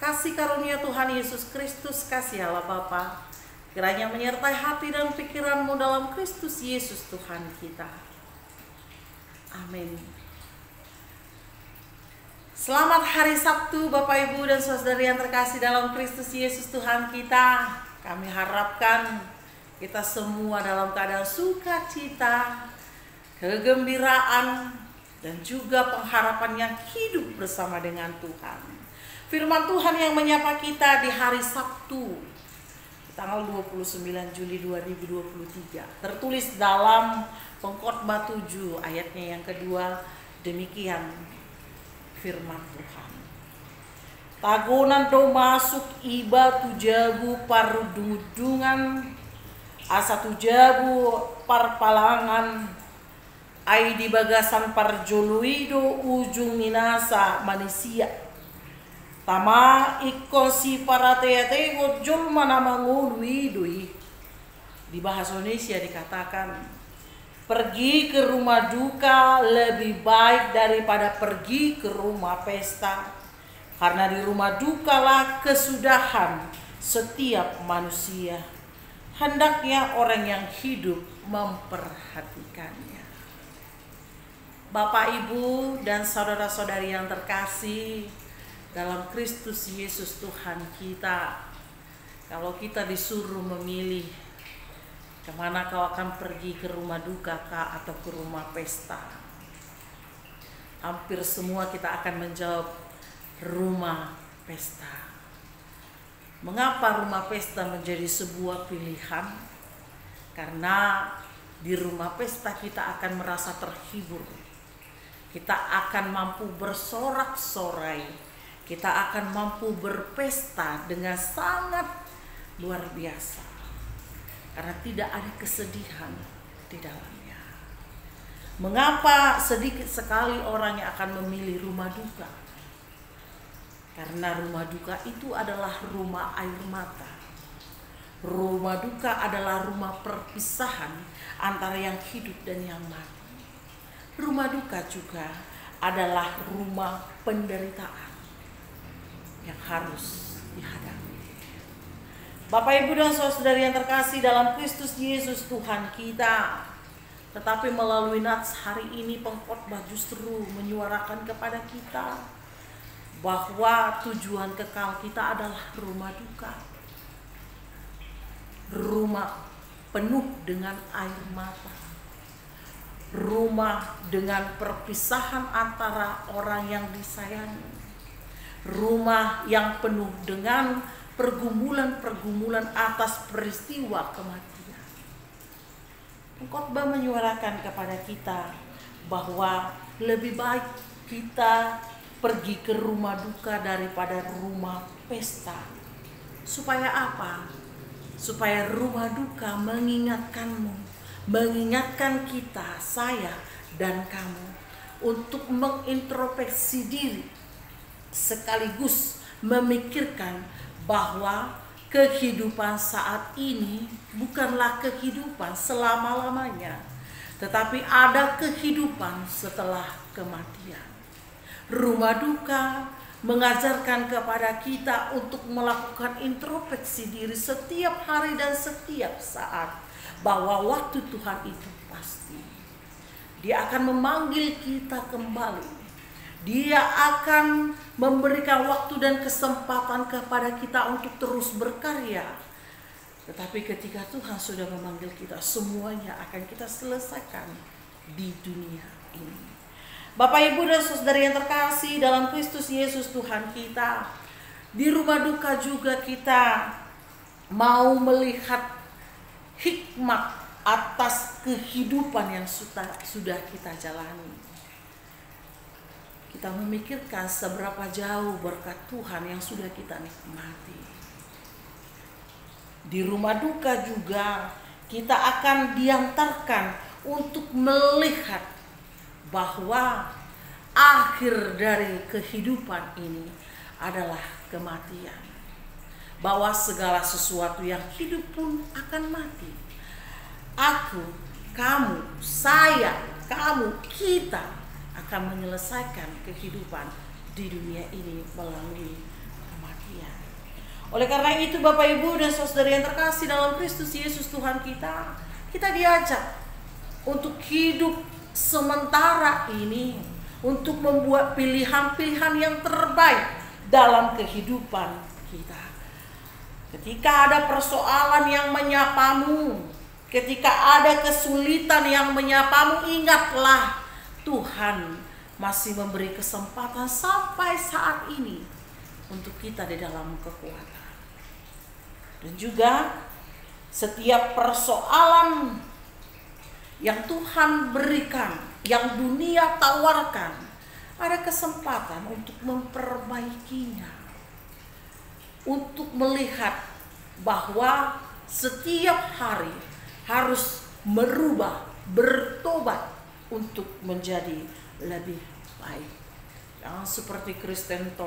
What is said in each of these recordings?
Kasih karunia Tuhan Yesus Kristus, kasih Allah Bapa, kiranya menyertai hati dan pikiranmu dalam Kristus Yesus Tuhan kita. Amin. Selamat hari Sabtu Bapak Ibu dan Saudari yang terkasih dalam Kristus Yesus Tuhan kita. Kami harapkan kita semua dalam keadaan sukacita, kegembiraan, dan juga pengharapan yang hidup bersama dengan Tuhan. Firman Tuhan yang menyapa kita di hari Sabtu, tanggal 29 Juli 2023. Tertulis dalam Pengkhotbah 7 ayatnya yang kedua, demikian firman Tuhan. Tagonan do masuk iba tujabu parudungan, asa tujabu parpalangan, ai di bagasan parjoluido ujung minasa manusia. Tama ikosi para teate gojol mana mangului. Di bahasa Indonesia dikatakan, pergi ke rumah duka lebih baik daripada pergi ke rumah pesta, karena di rumah dukalah kesudahan setiap manusia. Hendaknya orang yang hidup memperhatikannya. Bapak, Ibu, dan saudara-saudari yang terkasih dalam Kristus Yesus Tuhan kita, kalau kita disuruh memilih kemana kau akan pergi, ke rumah duka kah atau ke rumah pesta, hampir semua kita akan menjawab rumah pesta. Mengapa rumah pesta menjadi sebuah pilihan? Karena di rumah pesta kita akan merasa terhibur, kita akan mampu bersorak-sorai, kita akan mampu berpesta dengan sangat luar biasa, karena tidak ada kesedihan di dalamnya. Mengapa sedikit sekali orang yang akan memilih rumah duka? Karena rumah duka itu adalah rumah air mata. Rumah duka adalah rumah perpisahan antara yang hidup dan yang mati. Rumah duka juga adalah rumah penderitaan yang harus dihadapi. Bapak, Ibu, dan saudari yang terkasih dalam Kristus Yesus Tuhan kita, tetapi melalui nats hari ini pengkhotbah justru menyuarakan kepada kita bahwa tujuan kekal kita adalah rumah duka, rumah penuh dengan air mata, rumah dengan perpisahan antara orang yang disayangi, rumah yang penuh dengan pergumulan-pergumulan atas peristiwa kematian. Pengkhotbah menyuarakan kepada kita bahwa lebih baik kita pergi ke rumah duka daripada rumah pesta. Supaya apa? Supaya rumah duka mengingatkanmu, mengingatkan kita, saya dan kamu, untuk mengintrospeksi diri, sekaligus memikirkan bahwa kehidupan saat ini bukanlah kehidupan selama-lamanya, tetapi ada kehidupan setelah kematian. Rumah duka mengajarkan kepada kita untuk melakukan introspeksi diri setiap hari dan setiap saat, bahwa waktu Tuhan itu pasti. Dia akan memanggil kita kembali. Dia akan memberikan waktu dan kesempatan kepada kita untuk terus berkarya. Tetapi ketika Tuhan sudah memanggil kita, semuanya akan kita selesaikan di dunia ini. Bapak, Ibu, dan saudari yang terkasih dalam Kristus Yesus Tuhan kita, di rumah duka juga kita mau melihat hikmat atas kehidupan yang sudah kita jalani. Kita memikirkan seberapa jauh berkat Tuhan yang sudah kita nikmati. Di rumah duka juga kita akan diantarkan untuk melihat bahwa akhir dari kehidupan ini adalah kematian. Bahwa segala sesuatu yang hidup pun akan mati. Aku, kamu, saya, kamu, kita akan menyelesaikan kehidupan di dunia ini melalui kematian. Oleh karena itu Bapak Ibu dan Saudara yang terkasih dalam Kristus Yesus Tuhan kita diajak untuk hidup sementara ini, untuk membuat pilihan-pilihan yang terbaik dalam kehidupan kita. Ketika ada persoalan yang menyapamu, ketika ada kesulitan yang menyapamu, ingatlah Tuhan masih memberi kesempatan sampai saat ini untuk kita di dalam kekuatan. Dan juga setiap persoalan yang Tuhan berikan, yang dunia tawarkan, ada kesempatan untuk memperbaikinya, untuk melihat bahwa setiap hari harus merubah, bertobat untuk menjadi lebih baik. Jangan seperti Kristen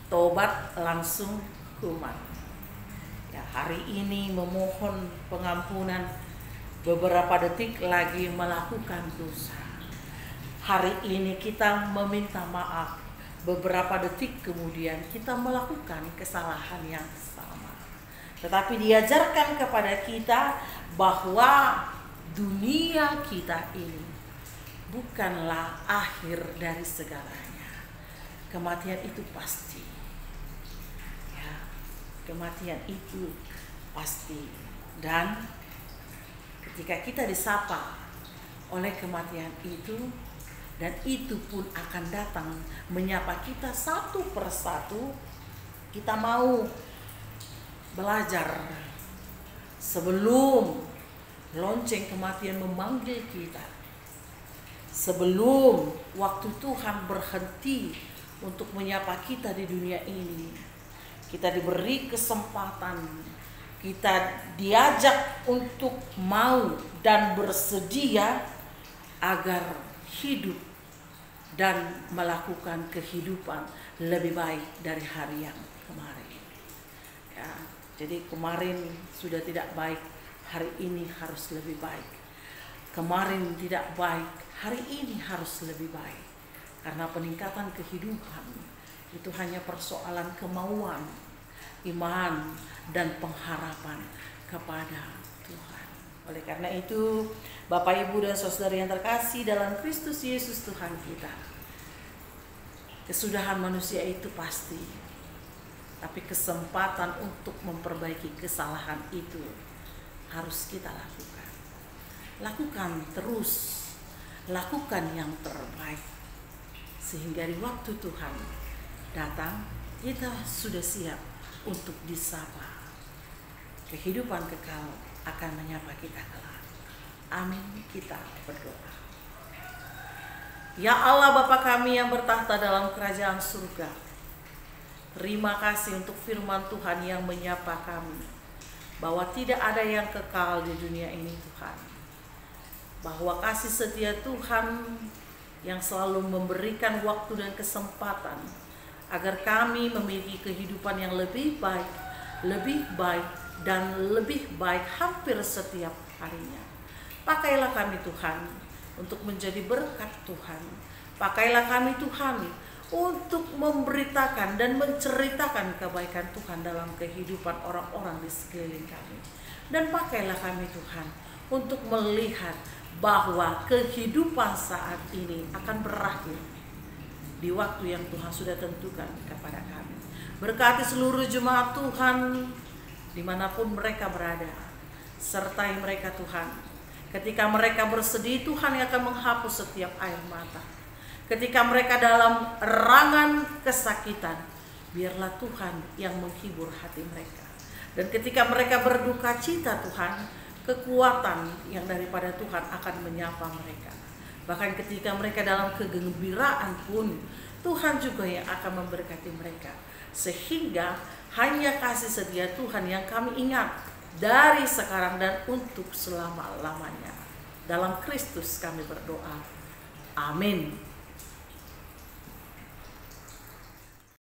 tobat langsung kumat. Ya, hari ini memohon pengampunan, beberapa detik lagi melakukan dosa. Hari ini kita meminta maaf, beberapa detik kemudian kita melakukan kesalahan yang sama. Tetapi diajarkan kepada kita bahwa dunia kita ini bukanlah akhir dari segalanya. Kematian itu pasti. Kematian itu pasti, dan ketika kita disapa oleh kematian itu, dan itu pun akan datang menyapa kita satu persatu, kita mau belajar sebelum lonceng kematian memanggil kita, sebelum waktu Tuhan berhenti untuk menyapa kita di dunia ini. Kita diberi kesempatan, kita diajak untuk mau dan bersedia agar hidup dan melakukan kehidupan lebih baik dari hari yang kemarin. Ya, jadi kemarin sudah tidak baik, hari ini harus lebih baik. Kemarin tidak baik, hari ini harus lebih baik. Karena peningkatan kehidupan itu hanya persoalan kemauan, iman, dan pengharapan kepada Tuhan. Oleh karena itu, Bapak, Ibu, dan Saudara yang terkasih dalam Kristus Yesus Tuhan kita, kesudahan manusia itu pasti, tapi kesempatan untuk memperbaiki kesalahan itu harus kita lakukan. Lakukan terus, lakukan yang terbaik, sehingga di waktu Tuhan datang, kita sudah siap untuk disapa. Kehidupan kekal akan menyapa kita kelak. Amin. Kita berdoa. Ya Allah Bapa kami yang bertahta dalam kerajaan surga, terima kasih untuk firman Tuhan yang menyapa kami, bahwa tidak ada yang kekal di dunia ini Tuhan. Bahwa kasih setia Tuhan yang selalu memberikan waktu dan kesempatan agar kami memiliki kehidupan yang lebih baik, dan lebih baik hampir setiap harinya. Pakailah kami Tuhan untuk menjadi berkat Tuhan. Pakailah kami Tuhan untuk memberitakan dan menceritakan kebaikan Tuhan dalam kehidupan orang-orang di sekeliling kami. Dan pakailah kami Tuhan untuk melihat bahwa kehidupan saat ini akan berakhir di waktu yang Tuhan sudah tentukan kepada kami. Berkati seluruh jemaat Tuhan dimanapun mereka berada. Sertai mereka Tuhan. Ketika mereka bersedih, Tuhan yang akan menghapus setiap air mata. Ketika mereka dalam erangan kesakitan, biarlah Tuhan yang menghibur hati mereka. Dan ketika mereka berduka cita Tuhan, kekuatan yang daripada Tuhan akan menyapa mereka. Bahkan ketika mereka dalam kegembiraan pun, Tuhan juga yang akan memberkati mereka. Sehingga hanya kasih setia Tuhan yang kami ingat dari sekarang dan untuk selama-lamanya. Dalam Kristus kami berdoa. Amin.